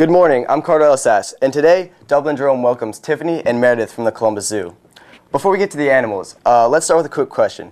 Good morning, I'm Carter Sass, and today, Dublin Jerome welcomes Tiffany and Meredith from the Columbus Zoo. Before we get to the animals, let's start with a quick question.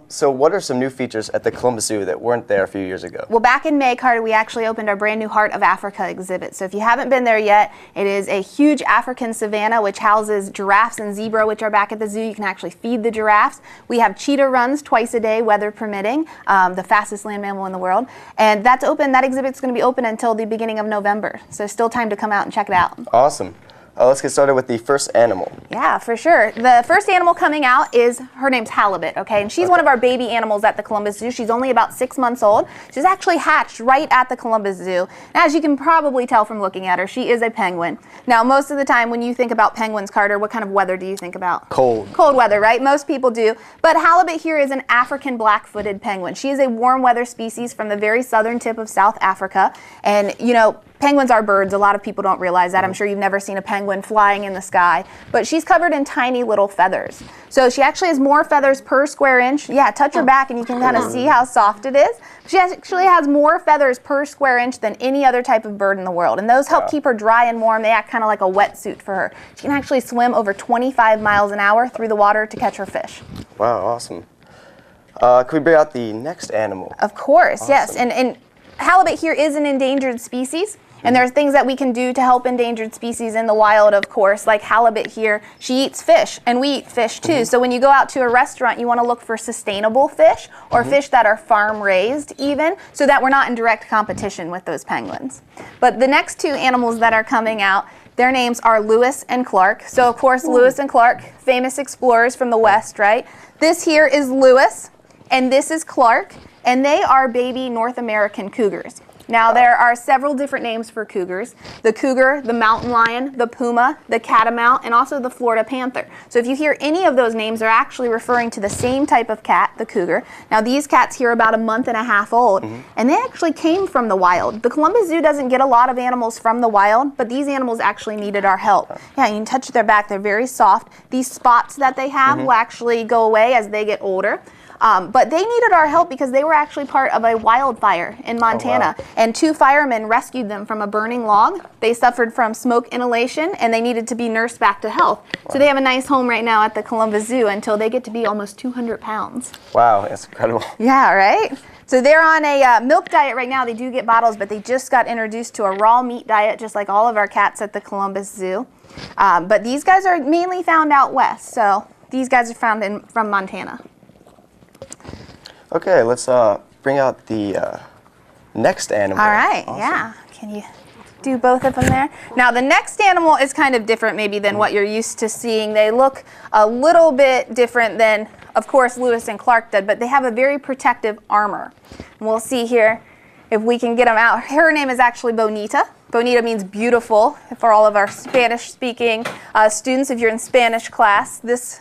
So what are some new features at the Columbus Zoo that weren't there a few years ago? Well, back in May, Carter, we actually opened our brand new Heart of Africa exhibit. So if you haven't been there yet, it is a huge African savanna which houses giraffes and zebra, which are back at the zoo. You can actually feed the giraffes. We have cheetah runs twice a day, weather permitting, the fastest land mammal in the world. And that's open. That exhibit's going to be open until the beginning of November. So still time to come out and check it out. Awesome. Let's get started with the first animal. Yeah, for sure. The first animal coming out her name's Halibut, okay? And she's one of our baby animals at the Columbus Zoo. She's only about 6 months old. She's actually hatched right at the Columbus Zoo. And as you can probably tell from looking at her, she is a penguin. Now, most of the time when you think about penguins, Carter, what kind of weather do you think about? Cold. Cold weather, right? Most people do. But Halibut here is an African black-footed penguin. She is a warm weather species from the very southern tip of South Africa. And, you know, penguins are birds. A lot of people don't realize that. I'm sure you've never seen a penguin flying in the sky. But she's covered in tiny little feathers. So she actually has more feathers per square inch. Yeah, touch her back and you can kind of see how soft it is. She actually has more feathers per square inch than any other type of bird in the world. And those help keep her dry and warm. They act kind of like a wetsuit for her. She can actually swim over 25 miles an hour through the water to catch her fish. Wow, awesome. Can we bring out the next animal? Of course, awesome. Yes. And halibut here is an endangered species. And there's things that we can do to help endangered species in the wild, of course, like halibut here. She eats fish, and we eat fish too. So when you go out to a restaurant, you want to look for sustainable fish or fish that are farm-raised even, so that we're not in direct competition with those penguins. But the next two animals that are coming out, their names are Lewis and Clark. So of course, Lewis and Clark, famous explorers from the West, right? This here is Lewis, and this is Clark, and they are baby North American cougars. Now, there are several different names for cougars. The cougar, the mountain lion, the puma, the catamount, and also the Florida panther. So if you hear any of those names, they're actually referring to the same type of cat, the cougar. Now, these cats here are about 1.5 months old, and they actually came from the wild. The Columbus Zoo doesn't get a lot of animals from the wild, but these animals actually needed our help. Yeah, you can touch their back. They're very soft. These spots that they have will actually go away as they get older. But they needed our help because they were actually part of a wildfire in Montana. Oh, wow. And 2 firemen rescued them from a burning log. They suffered from smoke inhalation, and they needed to be nursed back to health. Wow. So they have a nice home right now at the Columbus Zoo until they get to be almost 200 pounds. Wow, that's incredible. Yeah, right? So they're on a milk diet right now. They do get bottles, but they just got introduced to a raw meat diet, just like all of our cats at the Columbus Zoo. But these guys are mainly found out west. So these guys are found from Montana. Okay, let's bring out the next animal. All right, awesome. Yeah. Can you do both of them there? Now, the next animal is kind of different maybe than what you're used to seeing. They look a little bit different than, of course, Lewis and Clark did, but they have a very protective armor. And we'll see here if we can get them out. Her name is actually Bonita. Bonita means beautiful for all of our Spanish-speaking students. If you're in Spanish class, this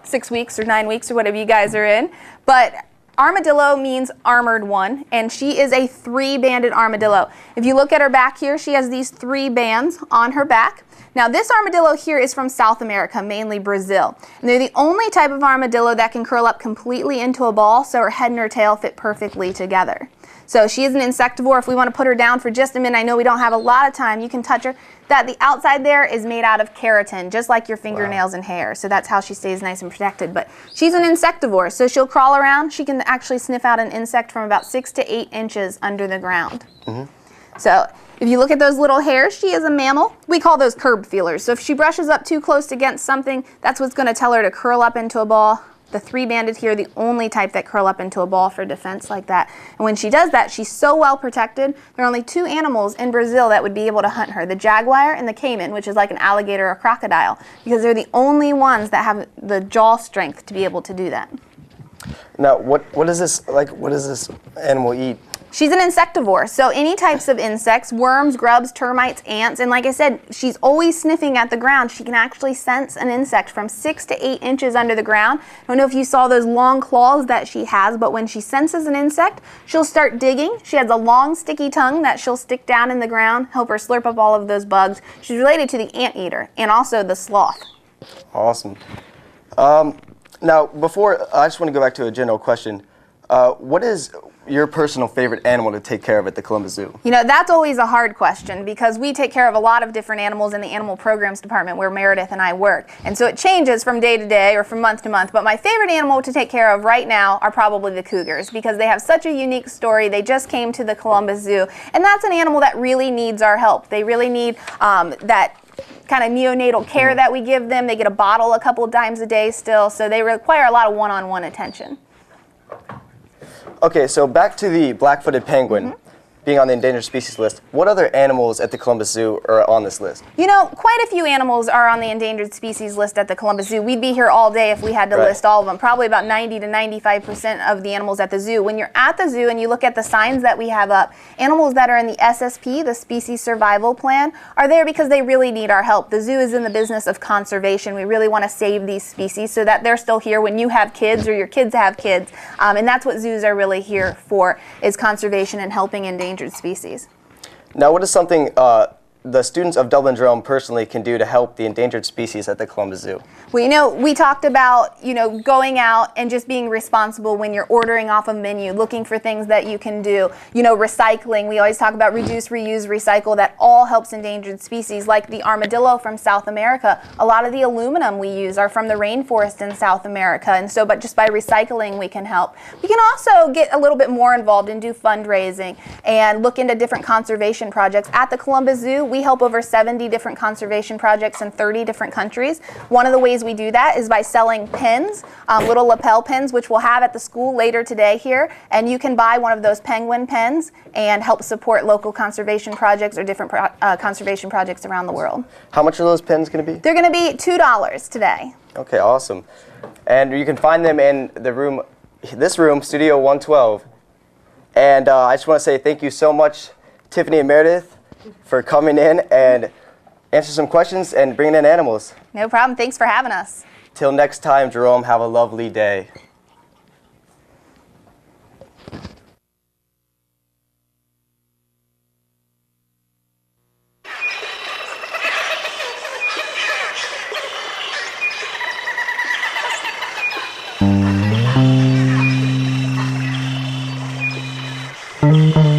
6 weeks or 9 weeks or whatever you guys are in. But armadillo means armored one, and she is a 3-banded armadillo. If you look at her back here, she has these 3 bands on her back. Now, this armadillo here is from South America, mainly Brazil. And they're the only type of armadillo that can curl up completely into a ball, so her head and her tail fit perfectly together. So she is an insectivore. If we want to put her down for just a minute, I know we don't have a lot of time, you can touch her. The outside there is made out of keratin, just like your fingernails and hair. So that's how she stays nice and protected. But she's an insectivore, so she'll crawl around. She can actually sniff out an insect from about 6 to 8 inches under the ground. So if you look at those little hairs, she is a mammal. We call those curb feelers. So if she brushes up too close against something, that's what's going to tell her to curl up into a ball. The 3-banded here, the only type that curl up into a ball for defense like that. And when she does that, she's so well protected. There are only 2 animals in Brazil that would be able to hunt her, the jaguar and the caiman, which is like an alligator or crocodile, because they're the only ones that have the jaw strength to be able to do that. Now, what does this animal eat? She's an insectivore, so any types of insects, worms, grubs, termites, ants, and like I said, she's always sniffing at the ground. She can actually sense an insect from 6 to 8 inches under the ground. I don't know if you saw those long claws that she has, but when she senses an insect, she'll start digging. She has a long, sticky tongue that she'll stick down in the ground, help her slurp up all of those bugs. She's related to the anteater and also the sloth. Awesome. Now, I just want to go back to a general question. What is your personal favorite animal to take care of at the Columbus Zoo? You know, that's always a hard question because we take care of a lot of different animals in the animal programs department where Meredith and I work. And so it changes from day to day or from month to month. But my favorite animal to take care of right now are probably the cougars because they have such a unique story. They just came to the Columbus Zoo. And that's an animal that really needs our help. They really need that kind of neonatal care that we give them. They get a bottle a couple of times a day still. So they require a lot of one-on-one attention. Okay, so back to the black-footed penguin being on the endangered species list. What other animals at the Columbus Zoo are on this list? You know, quite a few animals are on the endangered species list at the Columbus Zoo. We'd be here all day if we had to list all of them. Probably about 90 to 95% of the animals at the zoo. When you're at the zoo and you look at the signs that we have up, animals that are in the SSP, the Species Survival Plan, are there because they really need our help. The zoo is in the business of conservation. We really want to save these species so that they're still here when you have kids or your kids have kids. And that's what zoos are really here for, is conservation and helping endangered species. Now, what is something the students of Dublin Jerome personally can do to help the endangered species at the Columbus Zoo? Well, you know, we talked about, going out and just being responsible when you're ordering off a menu, looking for things that you can do. You know, recycling. We always talk about reduce, reuse, recycle. That all helps endangered species, like the armadillo from South America. A lot of the aluminum we use are from the rainforest in South America, and so, but just by recycling we can help. We can also get a little bit more involved and do fundraising and look into different conservation projects. At the Columbus Zoo, we help over 70 different conservation projects in 30 different countries. One of the ways we do that is by selling pins, little lapel pins, which we'll have at the school later today here. And you can buy one of those penguin pens and help support local conservation projects or different conservation projects around the world. How much are those pens going to be? They're going to be $2 today. Okay, awesome. And you can find them in the room, this room, Studio 112. And I just want to say thank you so much, Tiffany and Meredith, for coming in and answer some questions and bringing in animals. No problem. Thanks for having us. Till next time, Jerome, have a lovely day. Thank you.